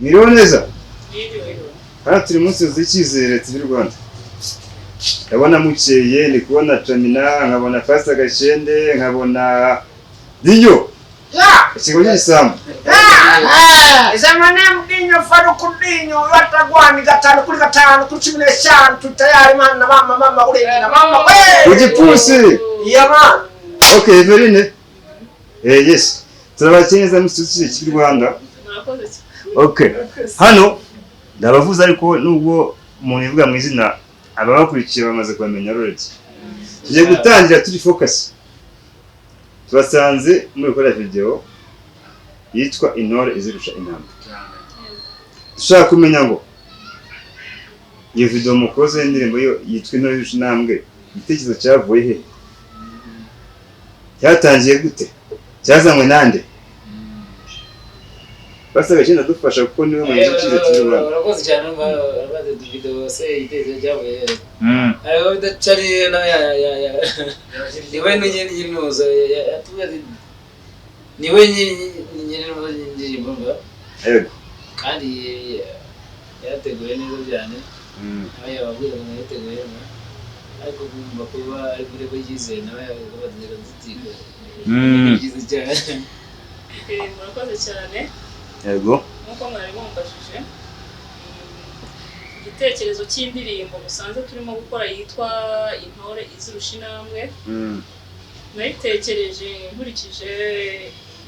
Mwiriwe neza. Hano turi munsi z'icyizere cy'u Rwanda. Ndabona mukeye, ndi kubona Camina, nkabona Pastor Gashende, nkabona Dinyo. Ikigo cy'isambu. Zamane mdinyo faro kudinyo watagwani gatano kuri 15 tutayari mana mama urengi na mama we. Ugipusi. Yama. Okay, Everine. Yes. Turabakeneza mu cyiciro cy'u Rwanda. Okay. Hano ndabavuza ariko nubwo umuntu ivuga mu izina ababakurikiye bamaze kumenya already. Tugiye gutangira turi focus. Twasanze muri gukora video yitwa Intore izirusha intambwe. Dushaka kumenya ngo iyo video mukoze indirimbo yitwa Intore izirusha intambwe igitekerezo cyavuye he? Cyatangiye gute? Cyazanywe nande? Pastor Gashende dufasha kuko niwe mu giciro cy'Urwanda. Urakoze cyane abaze video se igitekerezo cyavuye. Ayo bidacari na ya. Niwe nyine n'uzo yatubaze. Niwe nyine n'indirimbo mba. Yego. Kandi yateguye neza cyane. Ayo yababwira ngo yateguye na. Ariko kumva kuba ari kuri ko yize nawe yabagira zitiga. Yize cyane. Murakoze cyane. Yego. Nkuko mwari mumbajije igitekerezo cy'indirimbo musanze turimo gukora yitwa Intore izirusha intambwe. Nayitekereje nkurikije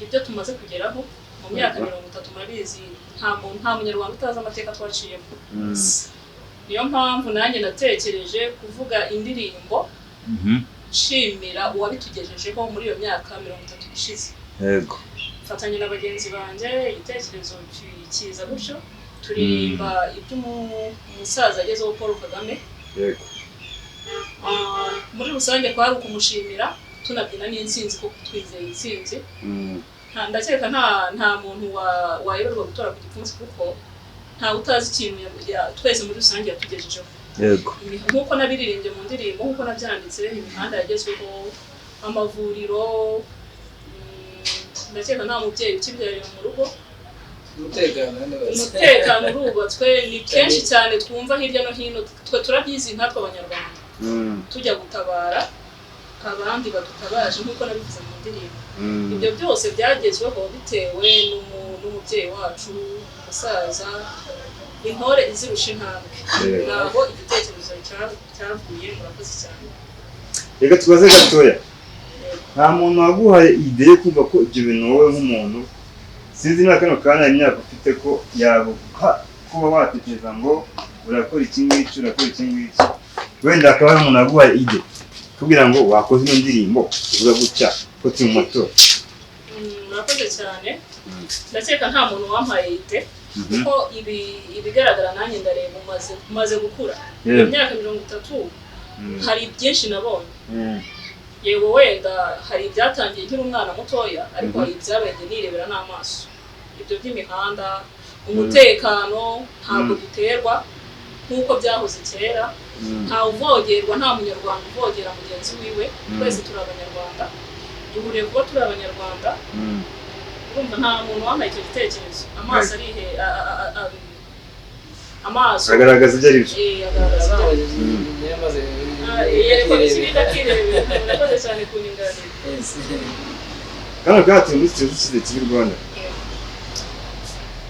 ibyo tumaze kugeraho mu myaka 30 murabizi nta munyarwanda utazi amateka twaciyemo. Niyo mpamvu nanjye natekereje kuvuga indirimbo nshimira uwabitugejejeho muri iyo myaka 30 ishize. Yego. Fatanya na bagenzi banje igitekerezo kiza gutyo turirimba iby'umusaza agezeho Paul Kagame. Yego. Muri rusange kwari ukumushimira tunabyina n'insinzi kuko twizeye insinzi. Ndakeka nta muntu wayoberwa gutora ku gipfunsi kuko nta utazi ikintu twese muri rusange yatugejejeho. Yego. Nkuko nabiririmbye mu ndirimbo nkuko nabyanditse imihanda yagezweho amavuriro ndakeka nta mubyeyi ukibyarira mu rugo. Umutekano urubatswe ni kenshi cyane twumva hirya no hino twe turabyizi nkatwe abanyarwanda. Tujya gutabara abandi badutabaje nkuko nabivuze mu ndirimbo. Ibyo byose byagezweho bitewe n'umubyeyi wacu umusaza Intore izirusha intambwe. Naho igitekerezo cyavuye murakoze cyane. Reka tubaze gatoya. Nta muntu waguhaye ideye kumva ko ibyo bintu wowe nk'umuntu sinzi niba kano kana imyaka ufite ko yaguha kuba watekereza ngo urakora iki ngiki wenda akaba ari umuntu waguhaye ide kugira ngo wakoze ino ndirimbo uvuga gutya ko turi mu matora. Murakoze cyane. Ndakeka nta muntu wampaye ide kuko ibigaragara nanjye ndareba umaze gukura mu myaka 30 hari byinshi nabonye. Yego wenda hari byatangiye nkiri umwana mutoya ariko hari ibyabaye nirebera n'amaso. Ibyo by'imihanda umutekano ntabwo duterwa nkuko byahoze kera. Nta uvogerwa nta munyarwanda uvogera mugenzi wiwe. Twese turi abanyarwanda. Duhuriye kuba turi abanyarwanda. Urumva nta muntu wambaye icyo gitekerezo. Amaso arihe amaso agaragaza ibyo ari byo. Agaragaza yamaze murakoze cyane kuninganira. Kana gati muri cy'u Rwanda.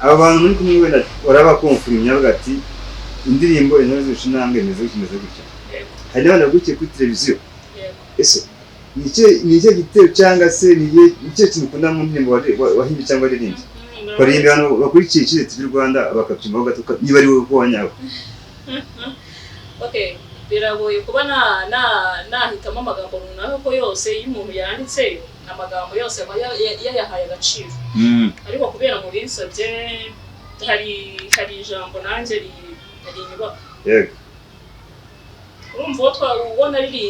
Aba bantu muri kumwe wenda urabakonfirmya bagati indirimbo Intore izirusha intambwe imeze gutya. Hari n'abana gukiye kuri televiziyo. Ese nicyo gitero cyangwa se nicyo kintu ukunda mu ndirimbo wahimbye cyangwa waririmbye? Baririmba hano bakurikiye cy'u Rwanda bakabyumva bagatuka niba ari wowe wanyawe. Okay. Biragoye kuba nahitamo amagambo runaka ko yose iyo umuntu yanditse amagambo yose yayahaye agaciro. Ariko kubera mu binsabye hari ijambo nanjye rinyubaka. Yego. Urumva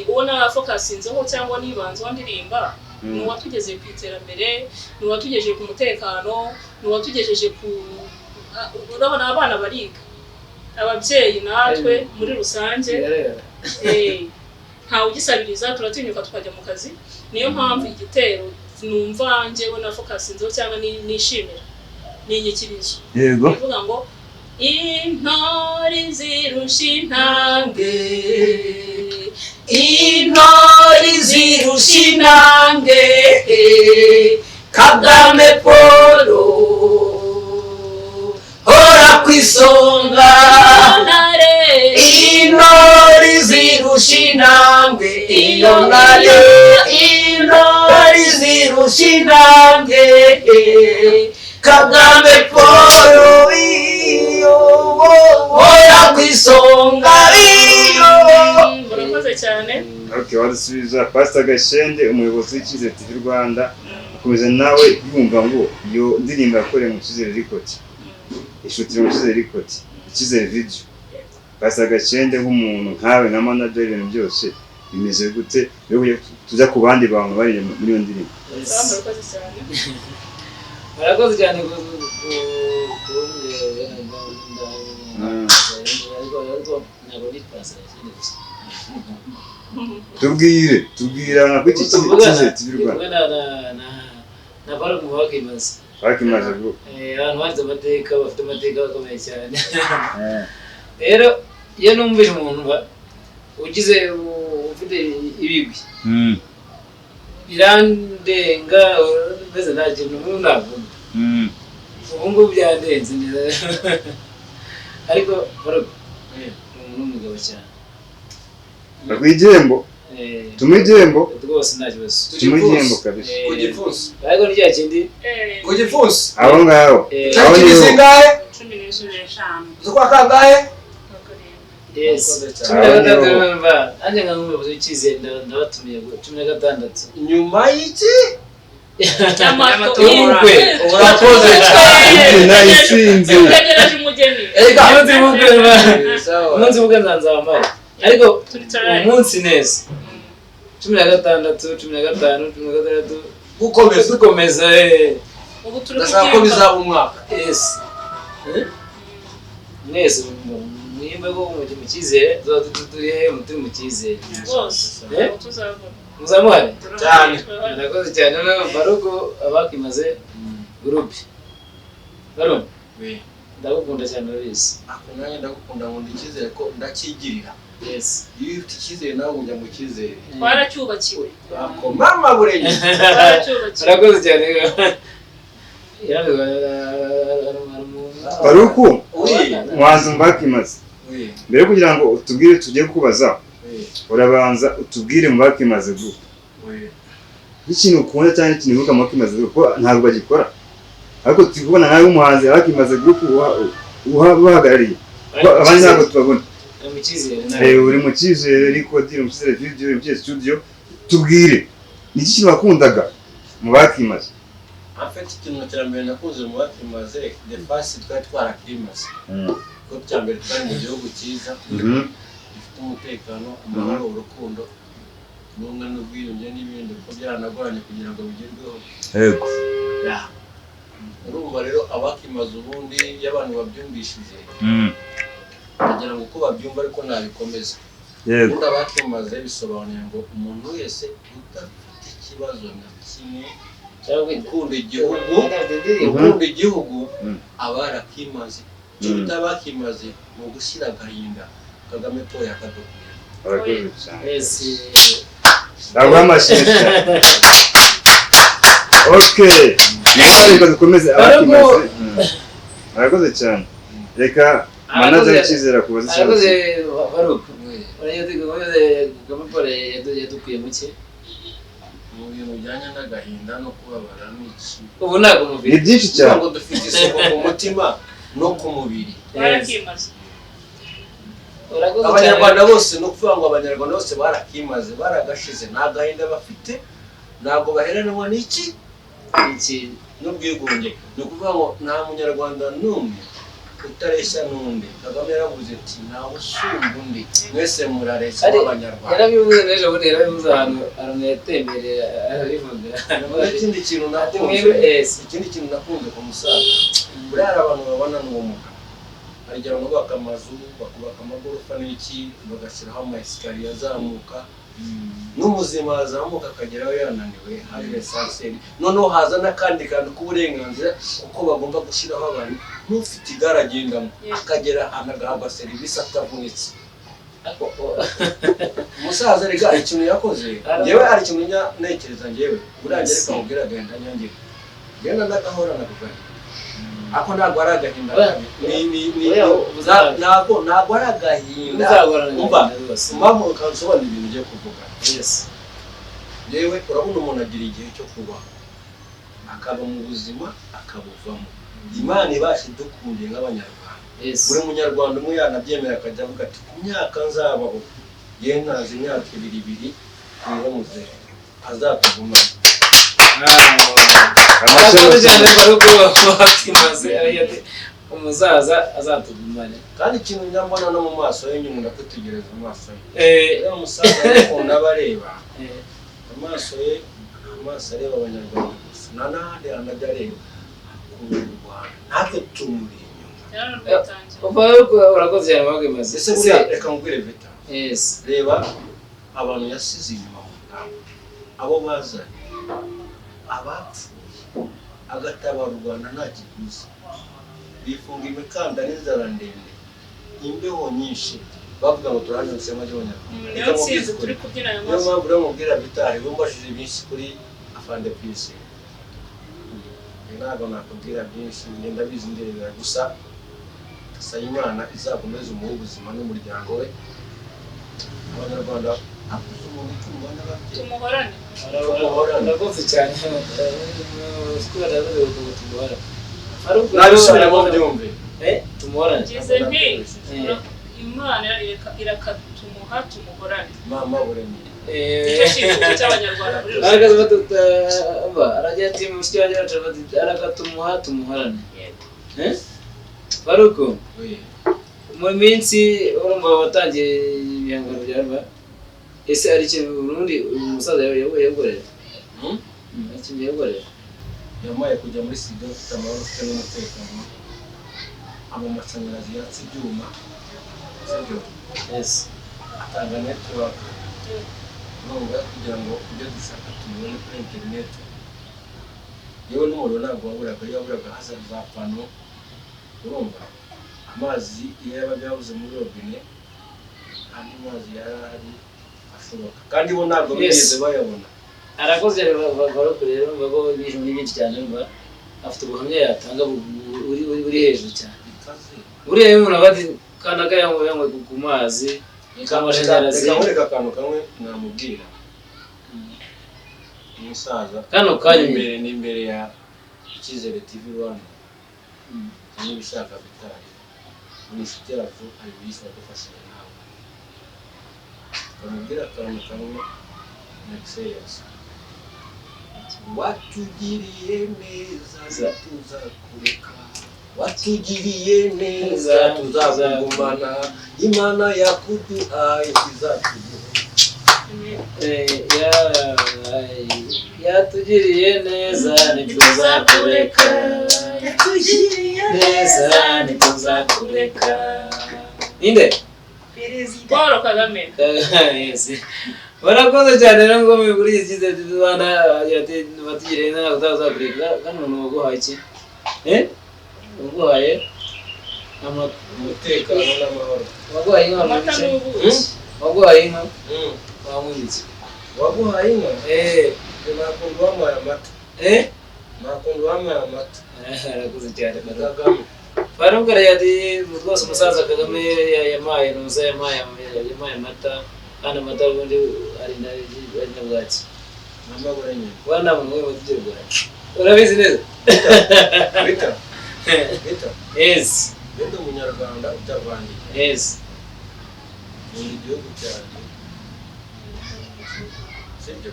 ubona focusinzeho cyangwa nibanze wandirimba ni uwatugeze ku iterambere, ni uwatugejeje ku mutekano, ni uwatugejeje ku urabona abana bariga. Ababyeyi natwe muri rusange nta ugisabiriza turatinyuka tukajya mu kazi. Niyo mpamvu igitero numva njyewe na focusinzeho cyangwa nishimira ni inyikirizo yego bivuga ngo intore zirusha intambwe intore zirusha intambwe Kagame Paul hora kwisonga intore zirusha intambwe iyo ntare intore zirusha intambwe Kagame Paul iyo hora kwisonga iyo murakoze cyane. okay wadusubiza Pastor Gashende umuyobozi w'Icyizere TV Rwanda akomeza nawe yumva ngo iyo ndirimbo yakoreye mu Icyizere record ishutira mu Icyizere record Icyizere video Pastor Gashende nk'umuntu nkawe na manager ibintu byose bimeze gute rero tujya ku bandi bantu bari muri iyo ndirimbo murakoze cyane. Murakoze cyane tubwira na kwiki Icyizere TV Rwanda na bari mu bakimaze bwo abantu bazi amateka bafite amateka akomeye cyane rero iyo numvise umuntu ugize ufite ibigwi birandenga mbese nta kintu umuntu navuga ubu ngubu byandenze neza ariko barago umuntu w'umugabo cyane bagwigihembo tumwigihembo rwose nta kibazo tumwigihembo kabisa ku gipfunsi ariko ni cya kindi ku gipfunsi abo ngaho tariki zingahe 15 z'ukwa kangahe yes 16 mva anje nk'umuyobozi w'Icyizere ndabatumiye 16 nyuma y'iki y'ubukwe urakoze cyane nayisinze Utegereje umugeni. umunsi w'ubukwe nzanzamara ariko umunsi neza 16 15 16 gukomeza Ubu turi ndashaka ko bizaba umwaka yes mwese mwimbe ko mu Cyizere turi he muti mu Cyizere bose tuzabona muzamuhare cyane ndakoze cyane no barugo abakimaze groupe barugo ndagukunda cyane urabizi ako nanjye ndagukunda ngo Icyizere ko ndakigirira yes iyo ufite Icyizere nawe ujya mu Cyizere twaracyubakiwe ako mama burenge twaracyubakiwe urakoze cyane baruku mwanzu mbakimaze mbere kugira ngo utubwire tujye kubaza urabanza utubwire mbakimaze group ikintu ukunda cyane ikintu uvuga mbakimaze group ko ntabwo bagikora ariko tukubona nawe umuhanzi abakimaze group uhagarariye abandi ntabwo tubabona mu Cyizere uri mu Cyizere record mu Cyizere video mu Cyizere studio tubwire niki kintu wakundaga mu bakimaze afite ikintu cya mbere nakunze mu bakimaze the first twari twarakimaze ko cya mbere twari mu gihugu cyiza gifite umutekano amahoro urukundo n'ubumwe n'ubwiyunge n'ibindi ko byaranagoranye kugira ngo bigerweho yego urumva rero abakimaze ubundi iyo abantu babyumvishije kugira ngo uko babyumva ariko nabikomeza yego ubundi abakimaze bisobanuye ngo umuntu wese udafite ikibazo na kimwe ukunda igihugu aba yarakimaze icyo bita abakimaze mu gushyira agahinda Kagame Paul yakadukwiye urakoze cyane yes ndagwa amashyi okay reka dukomeze abakimaze urakoze cyane reka manager Icyizere kubaza arakoze baruko Kagame Paul yadukuye mu cye mu bintu bijyanye n'agahinda no kubabara n'iki ubu ntabwo mubiri ni byinshi cyane ngo dufite isuku ku mutima no ku mubiri twarakimaze. abanyarwanda bose no kuvuga ngo abanyarwanda bose barakimaze baragashize nta gahinda bafite ntabwo baheranwa n'iki n'ubwigunge ni ukuvuga ngo nta munyarwanda n'umwe utareshya n'undi Kagame yaravuze ati ntawe usumba undi mwese murareshya abanyarwanda yarabivuze n'ejo bundi yarabivuze ahantu yatembereye arabivuga ikindi kintu nakunze ku musaza buriya hari abantu babana n'ubumuga harigira bubaka amazu bakubaka amagorofa n'iki bagashyiraho ama esikariye azamuka n'umuzima azamuka akageraho yananiwe hari esanseri noneho haza n'akandi kantu k'uburenganzira kuko bagomba gushyiraho abantu n'ufite igare agendamo akagera ahantu agahabwa serivisi atavunitse umusaza rega ikintu yakoze yewe ari ikintu ntekereza njyewe urangira ariko amubwira agenda nyangire genda ndagahorana kugana ako ntabwo ari agahinda ntabwo ari agahinda umva mpamvu ukansobanura ibintu ugiye kuvuga yewe urabona umuntu agira igihe cyo kubaho akaba mu buzima akabuvamo Imana ibasha idukundiye nk'abanyarwanda buri munyarwanda umwe yanabyemera akajya avuga ati ku myaka nzabaho yewe ntazi imyaka ibiri niba muzehe azatugumana umusaza azatugumane kandi ikintu nyambona no mu maso ye nyuma ndakutegereza amaso ye umusaza ukuntu aba areba amaso ye amaso areba abanyarwanda gusa n'ahandi hantu ajya areba akunda u Rwanda natwe tumuri inyuma urakoze cyane wagimaze ese buriya reka nkubwire Vita reba abantu yasize inyuma mu ngamba abo bazanye abapfuye agatabara u Rwanda nta kiguzi bifunga imikanda n'inzara ndende imbeho nyinshi bavuga ngo turanyutse amajyonyarwanda turi kubyina ayo niyo mpamvu rero mubwira Vitali bumbashije byinshi kuri afande pisi ntabwo nakubwira byinshi ngenda bizi ndebera gusa asaba Imana izakomeza umuhe ubuzima n'umuryango we abanyarwanda akuze umuntu utumva n'ababyeyi tumuhorane urakoze cyane tumuhorane nabisubiramo byumve tumuhorane ngize nti Imana irakatumuha tumuhorane mama buremye nicyo cyifuzo cy'abanyarwanda muri rusange aragira ati mushiki wanjye arakatumuha tumuhorane baruko mu minsi urumva watangiye ibihangano byawe ese ari ikintu Burundi umusaza yagorera ikintu yagorera yamaye kujya muri studio ufite amahoro ufite n'umutekano amashanyarazi yatse ibyuma sibyo atanga network nubwo kugira ngo ibyo dushaka tubone kuri internet yewe n'umuriro ntabwo waburaga haza za pano urumva amazi iyo yabaga yabuze muri robine andi mazi yarahari ashoboka kandi bo ntabwo bigeze bayabona arakoze rero rero mbago ibintu byinshi cyane mba afite ubuhamya yatanga uri hejuru cyane buriya umuntu abadi kana kayangwe ku mazi kamashanyarazi kamureka akantu kamwe namubwira umusaza kano kanya imbere ya Icyizere TV Rwanda n'ibishaka Vitali inshuti yacu ari bishaka gufashanya nawe kamubwira akantu kamwe Nexus watugiriye neza tuzakureka watugiriye neza tuzakugumana Imana yakuduhaye izatuguha yatugiriye neza ntituzakureka yatugiriye neza ntituzakureka ninde Paul Kagame barakoze cyane rero ngo muri iki Icyizere Rwanda batugiriye neza tutazakureka kandi umuntu waguhaye iki waguhaye umutekano n'amahoro waguhaye inka amata n'ubuki waguhaye inka wamwibitse waguhaye inka nakunda uwampaye amata nakunda uwampaye amata arakoze cyane Kagame baramubwira ati rwose umusaza Kagame yamaye nuza yamaye amata kandi amata ubundi ari na bwaki mama burenye wana muntu we mutije bwaki urabizi neza Vita yes Ndi umunyarwanda utavangiye yes ni igihugu cyanjye sibyo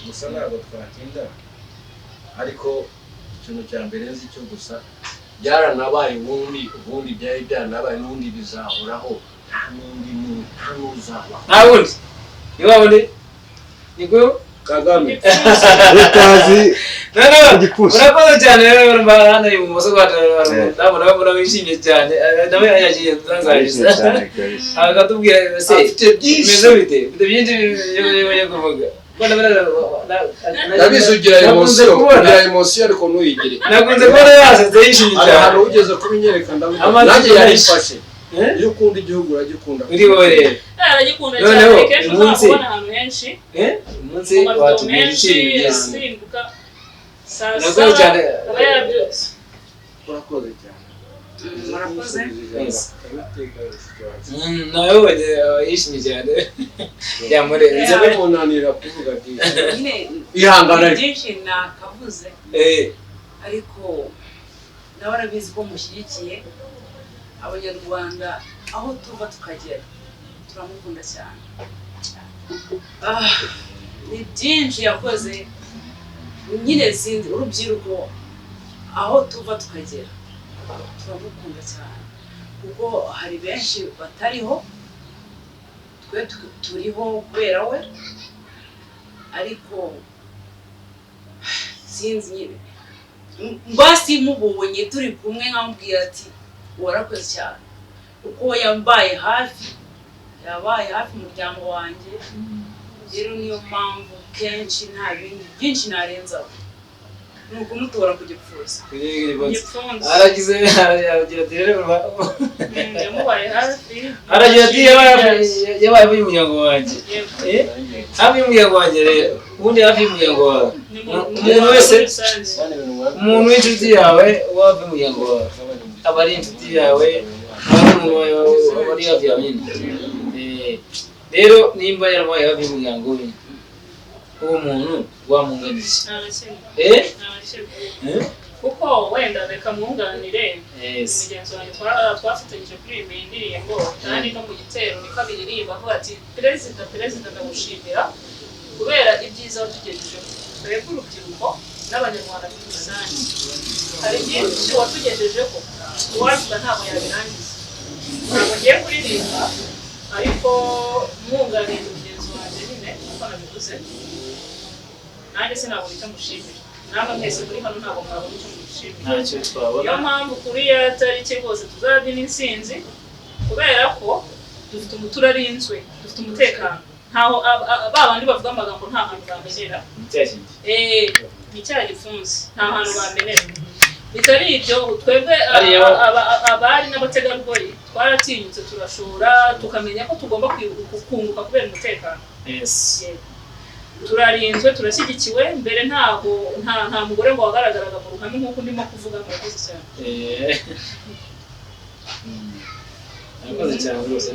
gusa ntabwo twatinda ariko ikintu cya mbere nzi cyo gusa byaranabaye ubundi byari byaranabaye n'ubundi bizahoraho nta n'undi nta n'uzabaho nta wundi ni wa wundi niko Kagame utazi igipfusi urakoze cyane rero mbana ibumoso bwa ndabona wishimye cyane nawe yagiye nzangaje akatubwira se meze bite byinshi yo kuvuga nabisugira emotion ariko ntuyigire nakunze kubona yasetse yishimye cyane ahantu ugeze kubinyereka ndabona nanjye yarifashe iyo ukunda igihugu uragikunda uri wowe rero aragikunda cyane kenshi uzakubona ahantu henshi umunsi watubwira ibiciro byiza nakoze cyane urakoze cyane murakoze nawe yishimye cyane yamurenze bimunanira kuvuga nyine ihangana byinshi nakavuze ariko nawe arabizi ko mushyigikiye abanyarwanda aho tuva tukagera turamukunda cyane ni byinshi yakoze nyine sinzi urubyiruko aho tuva tukagera turamukunda cyane kuko hari benshi batariho twe turiho kubera we ariko sinzi nyine mbasi mubonye turi kumwe nkamubwira ati warakoze cyane kuko yabaye hafi umuryango wanjye rero niyo mpamvu kenshi nta bintu byinshi narenzaho ni ukumutora ku gipfusi aragize aragira ati rero yamubaye hafi aragira ati yabaye hafi y'umuryango wanjye hafi y'umuryango wanjye rero ubundi hafi y'umuryango wawe umuntu wese umuntu w'inshuti yawe uba hafi y'umuryango wawe aba ari inshuti yawe wari hafi yawe nyine rero nimba yarabaye hafi y'umuryango we uwo muntu wamunganije kuko wenda reka mwunganire umugenzi wanjye twafatanyije kuri iyi ndirimbo kandi no mu gitero ni kabiri iririmba avuga ati perezida ndagushimira kubera ibyiza watugejejeho twebwe urubyiruko n'abanyarwanda muri rusange hari byinshi watugejejeho uwavuga ntabwo yabirangiza ntabwo ngiye kuririmba ariko mwunganira umugenzi wanjye nyine uko nabivuze nanjye sinabona icyo mushimira namwe mwese muri hano ntabwo mwabona icyo mushimira niyo mpamvu kuri ya tariki rwose tuzabyina intsinzi kubera ko dufite umuturarinzwe dufite umutekano ntaho ba bandi bavuga amagambo nta hantu bamenera ni icyaha gipfunze nta hantu bamenera bitari ibyo twebwe abari n'abategarugori twaratinyutse turashora tukamenya ko tugomba kunguka kubera umutekano turarinzwe turashyigikiwe mbere nta mugore ngo wagaragaraga mu ruhame nk'uko ndimo kuvuga murakoze cyane murakoze cyane rwose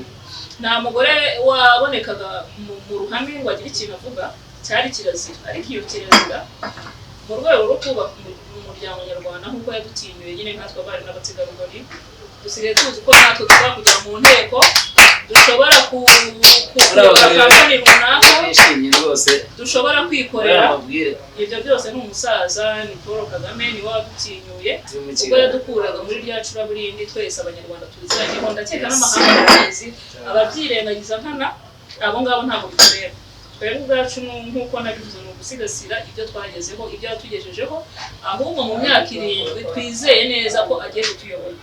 nta mugore wabonekaga mu ruhame ngo agire ikintu avuga cyari kirazira ariko iyo kirazira mu rwego rwo kubaka umuryango nyarwanda nk'uko yadutinyuye nyine nkatwe abari n'abategarugori dusigaye tuzi ko natwe tugomba kujya mu nteko dushobora kuyobora kampani runaka dushobora kwikorera ibyo byose ni umusaza ni Paul Kagame niwe wadutinyuye ubwo yadukuraga muri rya curaburindi twese abanyarwanda tuziranyeho ndakeka n'amahanga y'abazi ababyirengagiza nkana abo ngabo ntabwo bitureba twebwe ubwacu nk'uko nabivuze ni ugusigasira ibyo twagezeho ibyo yatugejejeho ahubwo mu myaka 7 twizeye neza ko agiye kutuyobora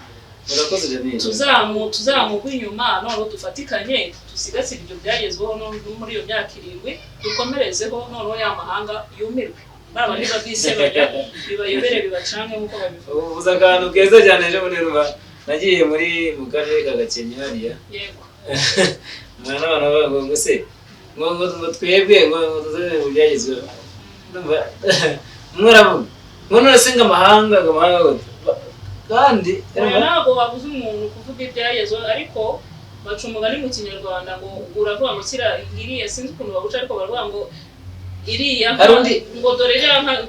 tuzamugwa inyuma noneho dufatikanye dusigasire ibyo byagezweho muri iyo myaka 7 dukomerezeho noneho y'amahanga yumirwe baba niba bisebanya bibayobere bibacange nk'uko babivuga ubuze akantu keza cyane ejo muri ruba nagiye mu karere ka Gakenke hariya yego mwana bavuga ngo se ngo twebwe ngo byagezweho mwaravuga ngo none se amahanga kandi ntabwo wabuze umuntu kuvuga ibyagezweho ariko baca umugani mu kinyarwanda ngo uravuga ngo iriya sinzi ukuntu baguca ariko baravuga ngo iriya ngo dore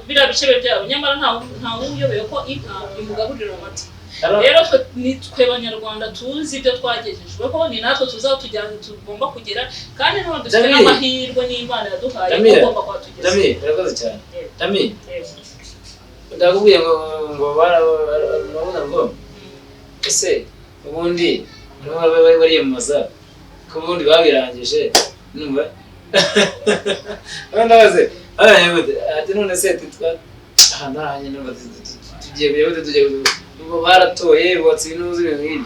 biriya bicebe byabo nyamara nta wuyobeye ko inka imugaburira amata rero twe abanyarwanda tuzi ibyo twagejejweho ni natwe tuzaho tugomba kugera kandi none dufite n'amahirwe n'Imana yaduhaye tugomba kuhatugeza urakoze cyane Tami ndakubwiye ngo barabona ngo ese ubundi bariyamamaza ko ubundi babirangije numva ndabaze ati none se nahanye tugiye kujya tugiye baratoye bubatse ibintu nk'ibyo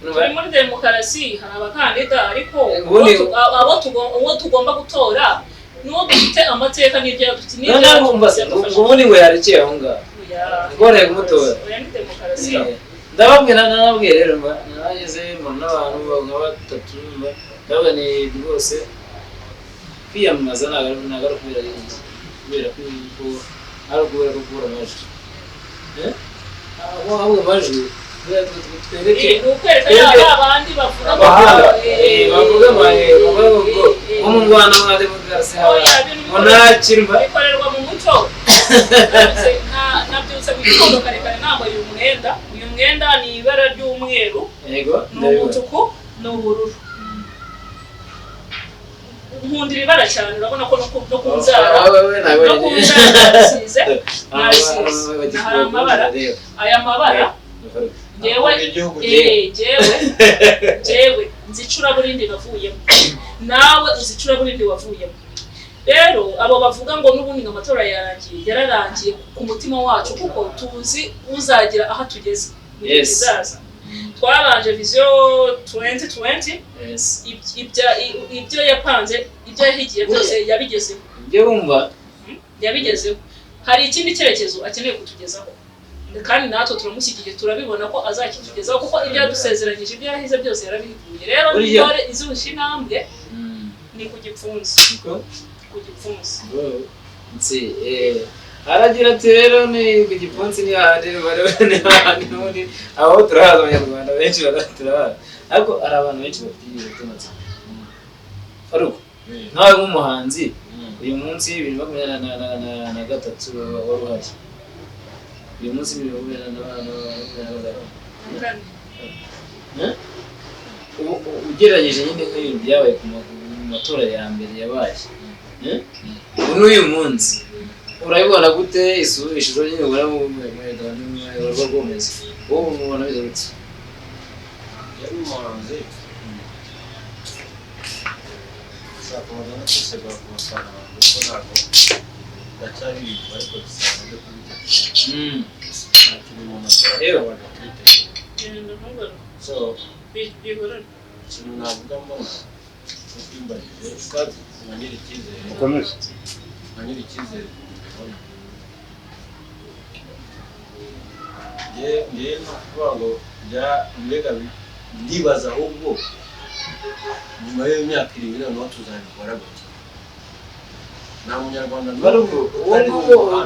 turi muri demokarasi hari abakandida ariko abo tugomba gutora n'uwo dufite amateka n'ibyo dufite ubundi ngo yarekeye aho ngaho ngoreye kumutora ndababwira rero nageze mbona n'abantu nka batatu ndavuga ni rwose kwiyamamaza ntabwo ari kubera ko ari ukubera ko kubura amajwi ahubwo amajwi twereke abandi bavuga nko mu Rwanda mwa demokarasi munakirwa bikorerwa mu muco nabyutse mu gitondo kare kare nambaye uyu mwenda ni ibara ry'umweru n'umutuku n'ubururu nkundira ibara cyane urabona ko no ku nzara nasize hari amabara aya mabara jewe nzicuraburindi navuyemo nawe uzicuraburindi wavuyemo rero abo bavuga ngo n'ubundi ngo amatora yararangiye ku mutima wacu kuko tuzi uzagira aha tugeze mu gihe kizaza twabanje vision 2020 ibyo yapanze ibyo yahigiye byose yabigezeho yabigezeho hari ikindi cyerekezo akeneye kutugezaho kandi natwe turamushyigikiye turabibona ko azakitugezaho kuko ibyo yadusezeranyije ibyo yahize byose yarabihivuye rero n'intore izurusha intambwe ni ku gipfunsi aragira ati rero ni ku gipfunsi ni hahandi n'ubundi aho turahaza abanyarwanda benshi turahaza ariko hari abantu benshi bafite ibibazo by'amatsiko Faruku nkawe nk'umuhanzi uyu munsi 2023 wari uhari uyu munsi 2023 ugereranyije nyine nk'ibintu byabaye ku matora ya mbere yabaye n'uyu munsi urabibona gute ishusho nyine ubona mu bikorwa rw'umeze wowe mubona bigarutse yari umuhanzi ushaka umuganda kwisegura ku mafaranga kuko ntabwo ndacyari bigo ariko dusanga byo kubitega ntakiri umuntu ashobora kuba wagakubitega so ikintu navuga mbona n'ubwimbarire nkanyira icyizere ngewe no kuvuga ngo mbega ndibaza ahubwo nyuma y'imyaka 7 noneho tuzabikora gutya nta munyarwanda ubu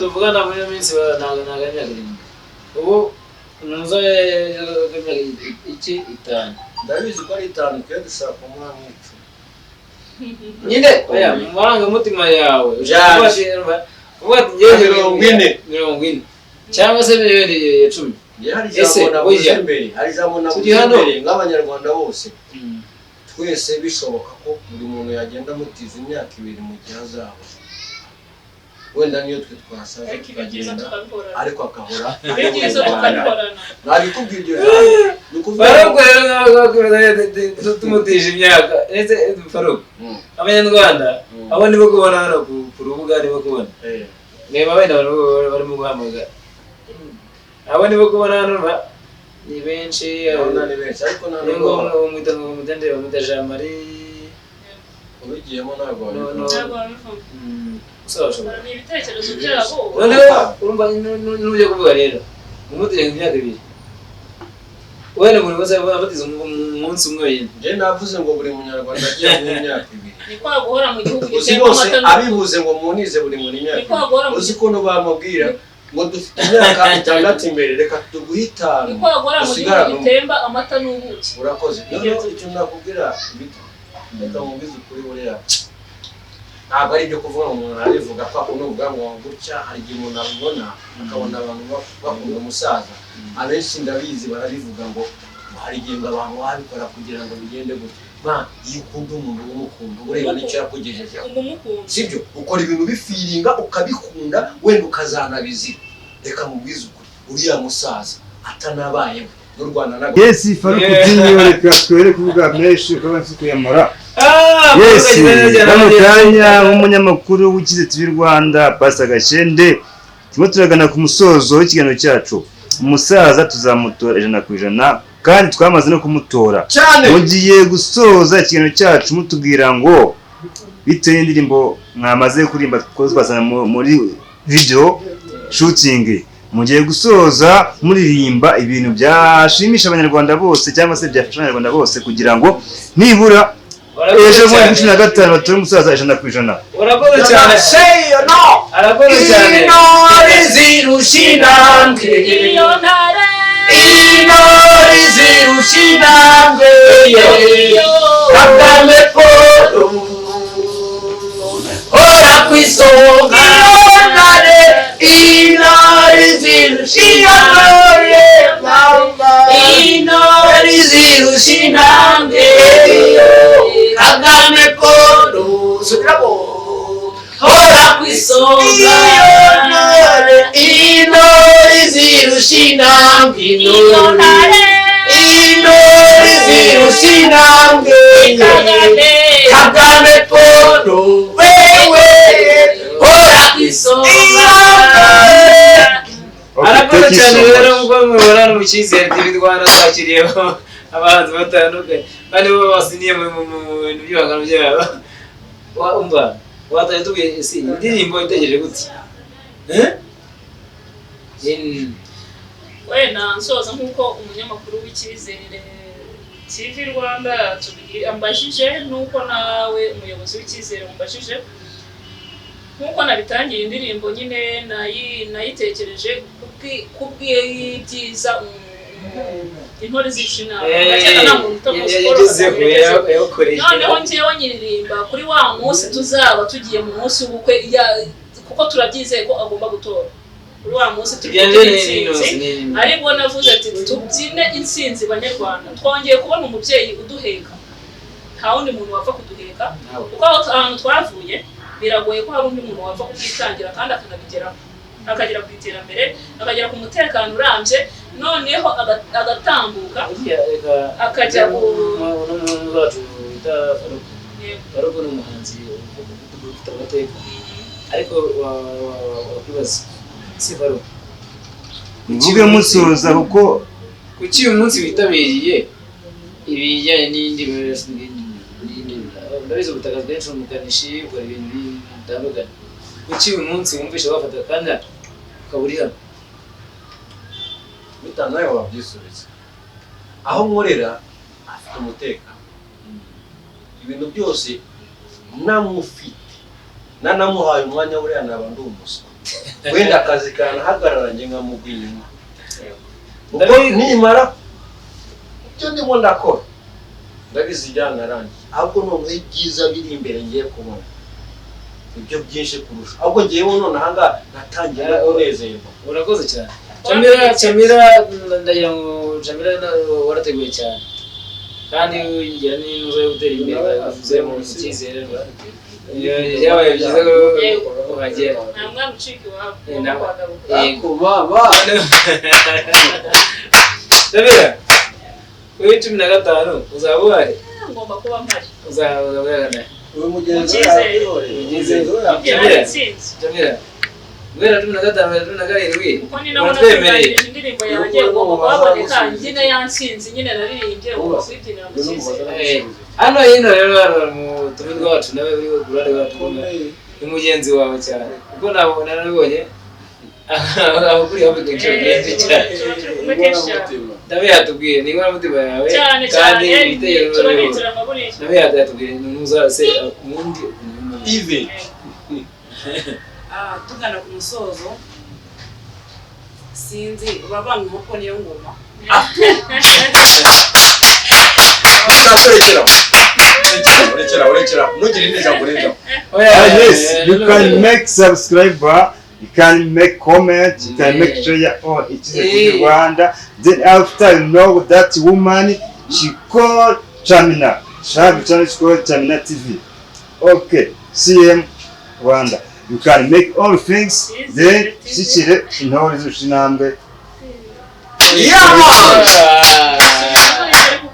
tuvugana muri iyo minsi ntabwo imyaka 7 ubu nuza imyaka iki 5 ndabizi ko ari 5 twe dushaka umwana w'icumi nyine oya mu marangamutima yawe uvuga ati ngewe 40 cyangwa se miliyoni 10 hari ijambo nabuze mbere nk'abanyarwanda bose twese bishoboka ko buri muntu yagenda amutiza imyaka 2 mu gihe azaba wenda niyo twe twasaza tukagenda ariko akahora nabikubwira ibyo Faruku tumutije imyaka ese Faruku abanyarwanda abo nibo kubona hano ku rubuga nibo kubona niba wenda barimo guhamagara abo nibo kubona hano ni benshi ariko ntabwo umwita Jean Marie ubigiyemo ntabwo ni ibitekerezo byabo urumva n'uburyo kuvuga rero umutire imyaka 2 wene muri bose abatiza umunsi umwe yindi je navuze ngo buri munyarwanda agiye mu myaka 2 ni kwa guhora mu gihugu giteye amata abivuze ngo munize buri muntu imyaka uzi ko no bamubwira ngo dufite imyaka 6 imbere reka tuguhitana ni kwa guhora mu gihugu gitemba amata n'ubuki urakoze rero icyo nakubwira reka mubize kuri buriya ntabwo ari ibyo kuvuga ngo umuntu arivuga ko akunuvuga ngo gutya hari igihe umuntu abibona akabona abantu bakunda umusaza abenshi ndabizi barabivuga ngo hari igihe ngo abantu babikora kugira ngo bigende gutya iyo ukunda umuntu umukunda ureba n'icyo yakugejejeho sibyo ukora ibintu bifiringa ukabikunda wenda ukazanabizira reka mubwize ukuri uriya musaza atanabayeho n'u Rwanda nabwo Faruku tinyo reka twere kuvuga menshi ko bansi kuyamara Yes, kano kanya nk'umunyamakuru w'Ikize TV Rwanda Pastor Gashende turimo turagana ku musozo w'ikiganiro cyacu. Umusaza tuzamutora 100% kandi twamaze no kumutora. Mugiye gusoza ikiganiro cyacu mutubwira ngo bitewe n'indirimbo mwamaze kurimba twazana muri video shooting, mugiye gusoza muririmba ibintu byashimisha abanyarwanda bose cyangwa se byafasha abanyarwanda bose kugira ngo nibura ejo mu 2025 batora umusaza 100%. Urakoze cyane. Arakoze cyane. Intore zirushinambwe Kagame Paul ora kwisonga intore zirushinambwe Kagame Paul ora kwisonga intore zirushinambwe Kagame Paul wewe ora kwisonga. Arakoze cyane rero ubwo mubona mu Cyizere TV Rwanda twakiriyeho abahanzi batandukanye kandi bo basiniye mu bintu by'ibihangano byabo. Umva wataye tubiye indirimbo itegereje gute? wenda nsoza nk'uko umunyamakuru w'Icyizere TV Rwanda ambajije n'uko nawe umuyobozi w'Icyizere umbajije nk'uko nabitangiye indirimbo nyine nayitekereje kubw'ibyiza intore zishina ndakeka nta muntu noneho njyewe nyiririmba kuri wa munsi tuzaba tugiye mu munsi w'ubukwe kuko turabyizeye ko agomba gutora kuri wa munsi tubyine ariko navuze ati tubyine insinzi banyarwanda twongeye kubona umubyeyi uduheka nta wundi muntu wapfa kuduheka kuko ahantu twavuye biragoye ko hari undi muntu wapfa kubyitangira kandi akanabigeraho akagera ku iterambere akagera ku mutekano urambye noneho agatambuka akajya ku wacu bita Faruku n'umuhanzi ufite amateka ariko wakwibaza si Faruku muvuge musoza kuko kuki uyu munsi witabiriye ibijyanye n'indi ndabizi ubutaka bwinshi umukanishi ukora ibintu bitandukanye kuki uyu munsi wumvisha wafata akanya ukaba uri hano bitanu nawe wabyisubiza aho nkorera afite umutekano ibintu byose namufite nanamuhaye umwanya buriya naba ndi umuswa wenda akazi kanahagarara njye nkamugwa inyuma ubwo nimara ibyo ndimo ndakora ndabizi byanarangiye ahubwo noneho ibyiza biri imbere ngiye kubona ibyo byinshi kurusha ahubwo ngewe none ahangaha natangiye no kunezerwa. Urakoze cyane Chamira ndagira ngo Chamira warateguye cyane kandi ngira n'intuzo yo gutera imbere bavuze mu Cyizere yabaye byiza ko uhagera nta mwana ucika iwabo baba Chamira kuri 15 uzaba uhari ngomba kuba mpari uzaba uyu mugenzi Chamira Mwera 15 uko ni nawe natwemereye indirimbo yanjye ngo baboneka nyine yansinzi nyine naririmbye ngo kwitinira mu Cyizere hano yino rero mu tumirwa wacu nawe uri gurare wacu ni mugenzi wawe cyane ubwo nabonye abakuri bafite inshuti cyane nawe yatubwiye ni ngora mutima yawe kandi turabitira amaburi nawe yatubwiye ntuzase umundi even tugana ku musozo sinzi urabana nk'uko niyo ngoma urekera ntugire n'ijambo rero. Yes, you can make subscriber, you can make comment, you can make share on Ikize TV Rwanda. Then after you know that woman, she called Chamina. She called Chamina TV. Okay, CM Rwanda. You can make all things, then Sicile intore z'ushinambwe. Yeah!